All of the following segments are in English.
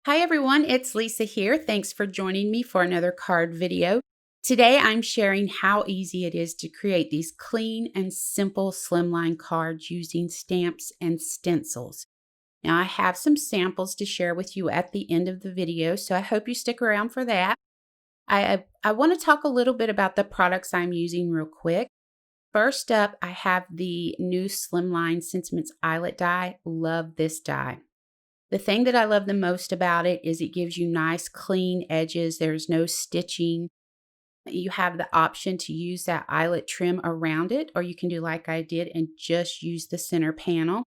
Hi everyone, it's Lisa here. Thanks for joining me for another card video. Today I'm sharing how easy it is to create these clean and simple slimline cards using stamps and stencils. Now I have some samples to share with you at the end of the video, so I hope you stick around for that. I want to talk a little bit about the products I'm using real quick. First up, I have the new Slimline Sentiments Eyelet die. Love this die. The thing that I love the most about it is it gives you nice clean edges. There's no stitching. You have the option to use that eyelet trim around it, or you can do like I did and just use the center panel.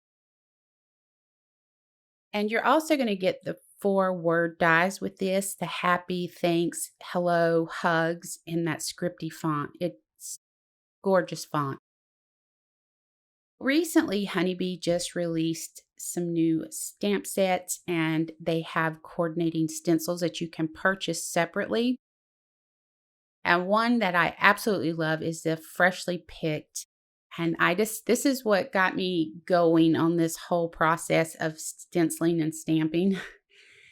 And you're also going to get the 4-word dies with this, the happy, thanks, hello, hugs, in that scripty font. It's gorgeous font. Recently, Honeybee just released some new stamp sets, and they have coordinating stencils that you can purchase separately. And one that I absolutely love is the Freshly Picked. And this is what got me going on this whole process of stenciling and stamping.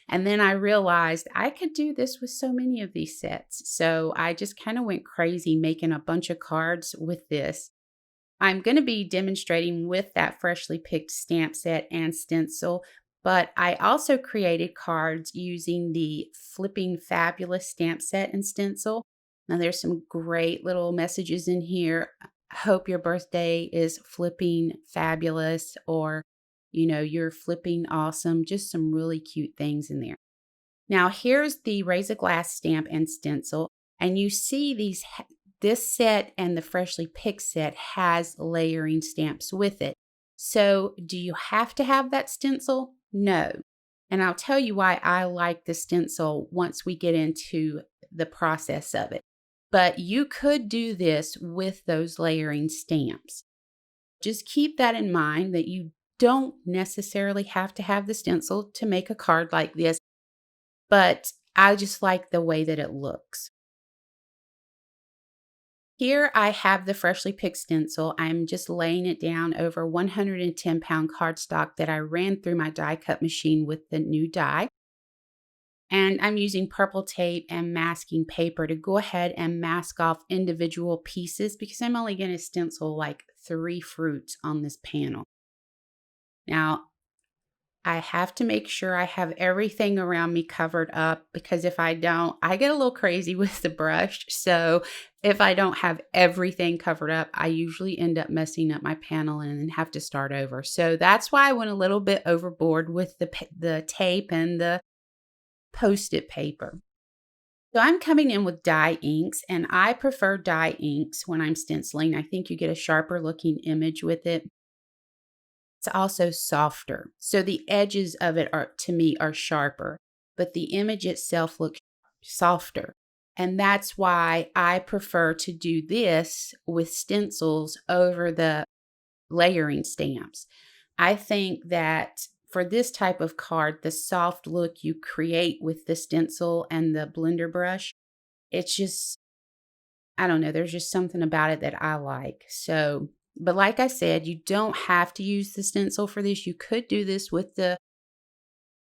And then I realized I could do this with so many of these sets. So I just kind of went crazy making a bunch of cards with this. I'm going to be demonstrating with that Freshly Picked stamp set and stencil, but I also created cards using the Flipping Fabulous stamp set and stencil. Now there's some great little messages in here. Hope your birthday is flipping fabulous, or, you're flipping awesome. Just some really cute things in there. Now here's the Raise a Glass stamp and stencil, and you see this set and the Freshly Picked set has layering stamps with it. So do you have to have that stencil? No. And I'll tell you why I like the stencil once we get into the process of it. But you could do this with those layering stamps. Just keep that in mind that you don't necessarily have to have the stencil to make a card like this, but I just like the way that it looks. Here I have the Freshly Picked stencil. I'm just laying it down over 110-pound cardstock that I ran through my die cut machine with the new die. And I'm using purple tape and masking paper to go ahead and mask off individual pieces because I'm only going to stencil like 3 fruits on this panel. Now, I have to make sure I have everything around me covered up, because if I don't, I get a little crazy with the brush. So if I don't have everything covered up, I usually end up messing up my panel and then have to start over. So that's why I went a little bit overboard with the tape and the Post-it paper. So I'm coming in with dye inks, and I prefer dye inks when I'm stenciling. I think you get a sharper looking image with it. It's also softer. So the edges of it to me are sharper, but the image itself looks softer. And that's why I prefer to do this with stencils over the layering stamps. I think that for this type of card, the soft look you create with the stencil and the blender brush, it's just, I don't know, there's just something about it that I like. So, but like I said, you don't have to use the stencil for this. You could do this with the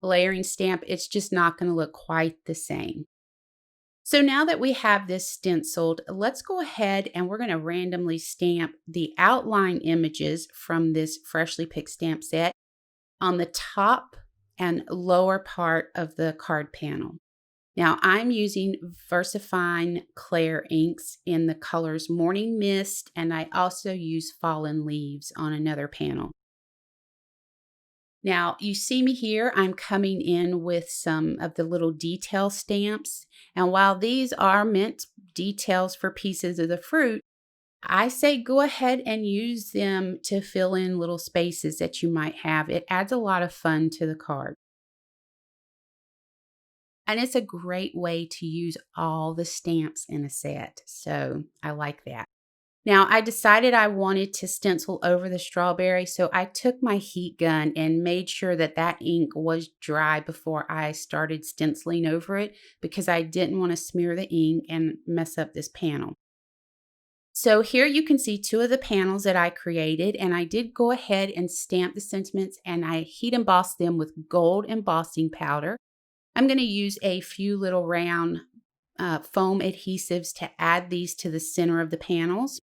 layering stamp. It's just not going to look quite the same. So now that we have this stenciled, let's go ahead and we're going to randomly stamp the outline images from this Freshly Picked stamp set on the top and lower part of the card panel. Now I'm using VersaFine Clair inks in the colors Morning Mist, and I also use Fallen Leaves on another panel. Now you see me here, I'm coming in with some of the little detail stamps, and while these are meant details for pieces of the fruit, I say go ahead and use them to fill in little spaces that you might have. It adds a lot of fun to the card. And it's a great way to use all the stamps in a set. So I like that. Now I decided I wanted to stencil over the strawberry. So I took my heat gun and made sure that that ink was dry before I started stenciling over it, because I didn't want to smear the ink and mess up this panel. So here you can see 2 of the panels that I created, and I did go ahead and stamp the sentiments, and I heat embossed them with gold embossing powder. I'm going to use a few little round foam adhesives to add these to the center of the panels.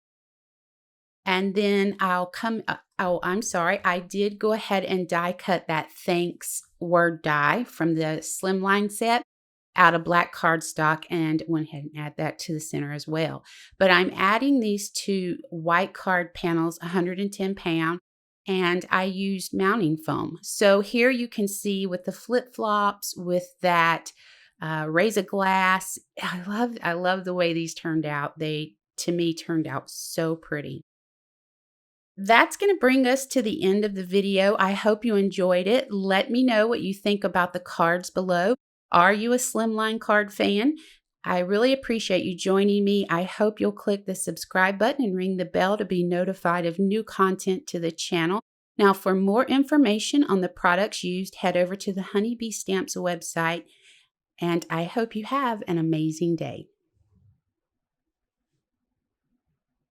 And then oh, I'm sorry. I did go ahead and die cut that thanks word die from the Slimline set out of black cardstock and went ahead and add that to the center as well. But I'm adding these to white card panels, 110 pound, and I used mounting foam. So here you can see with the flip-flops, with that razor glass. I love the way these turned out. They, to me, turned out so pretty. That's going to bring us to the end of the video. I hope you enjoyed it. Let me know what you think about the cards below. Are you a Slimline card fan? I really appreciate you joining me. I hope you'll click the subscribe button and ring the bell to be notified of new content to the channel. Now, for more information on the products used, head over to the Honeybee Stamps website, and I hope you have an amazing day.